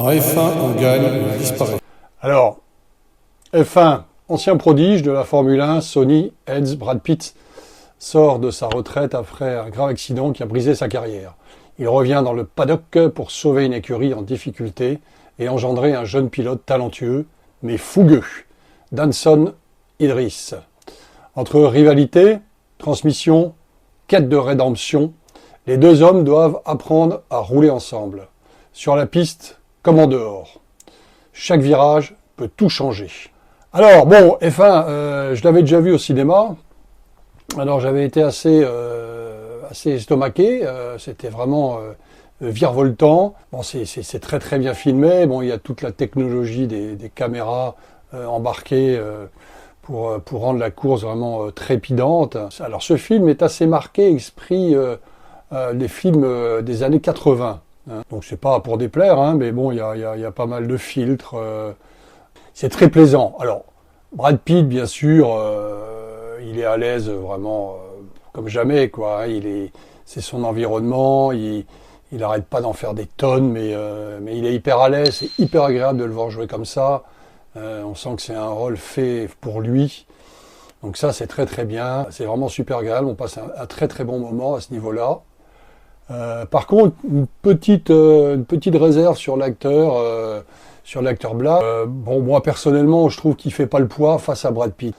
En F1, on gagne, on disparaît. Alors, F1, ancien prodige de la Formule 1, Sonny Heads, Brad Pitt, sort de sa retraite après un grave accident qui a brisé sa carrière. Il revient dans le paddock pour sauver une écurie en difficulté et engendrer un jeune pilote talentueux, mais fougueux, Danson Idris. Entre rivalité, transmission, quête de rédemption, les deux hommes doivent apprendre à rouler ensemble, sur la piste comme en dehors. Chaque virage peut tout changer. Alors bon, F1, je l'avais déjà vu au cinéma. Alors j'avais été assez estomaqué. C'était vraiment virevoltant. Bon, c'est très très bien filmé. Bon, il y a toute la technologie des caméras embarquées pour rendre la course vraiment trépidante. Alors ce film est assez marqué, esprit des films des années 80. Hein. Donc c'est pas pour déplaire, hein, mais bon, il y a pas mal de filtres. C'est très plaisant. Alors Brad Pitt, bien sûr, il est à l'aise vraiment comme jamais, quoi. C'est son environnement. Il arrête pas d'en faire des tonnes, mais il est hyper à l'aise. C'est hyper agréable de le voir jouer comme ça. On sent que c'est un rôle fait pour lui. Donc ça, c'est très très bien. C'est vraiment super agréable. On passe un très très bon moment à ce niveau-là. Par contre, une petite réserve sur l'acteur Black. Bon, moi personnellement, je trouve qu'il fait pas le poids face à Brad Pitt.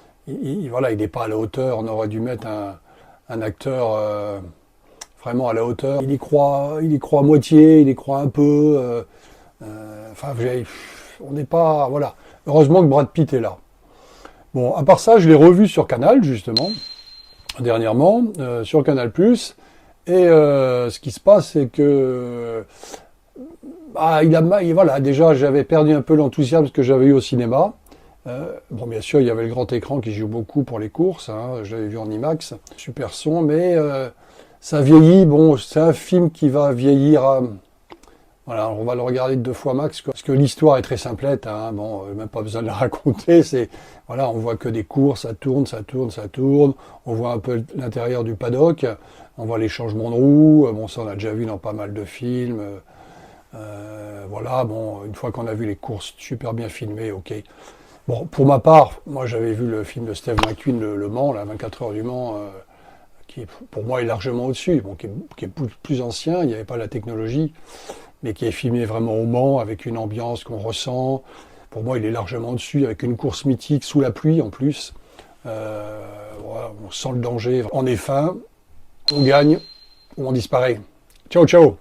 Voilà, il n'est pas à la hauteur. On aurait dû mettre un acteur vraiment à la hauteur. Il y croit à moitié, il y croit un peu. Enfin, on n'est pas, voilà. Heureusement que Brad Pitt est là. Bon, à part ça, je l'ai revu sur Canal justement dernièrement sur Canal+. Et ce qui se passe, c'est que voilà, déjà j'avais perdu un peu l'enthousiasme que j'avais eu au cinéma. Bon, bien sûr, il y avait le grand écran qui joue beaucoup pour les courses. Hein, je l'avais vu en IMAX, super son, mais ça vieillit. Bon, c'est un film qui va vieillir. Voilà, on va le regarder 2 fois max, quoi, parce que l'histoire est très simplette. Hein, bon, même pas besoin de la raconter. Voilà, on voit que des courses, ça tourne, ça tourne, ça tourne. On voit un peu l'intérieur du paddock. On voit les changements de roues. Bon, ça on a déjà vu dans pas mal de films. Voilà, bon, une fois qu'on a vu les courses super bien filmées, ok. Bon, pour ma part, moi j'avais vu le film de Steve McQueen, le Mans, la 24 heures du Mans, qui pour moi est largement au-dessus, bon, qui est plus ancien, il n'y avait pas la technologie, mais qui est filmé vraiment au Mans, avec une ambiance qu'on ressent. Pour moi, il est largement au-dessus, avec une course mythique sous la pluie en plus. Voilà, on sent le danger. En F1, on gagne ou on disparaît. Ciao, ciao!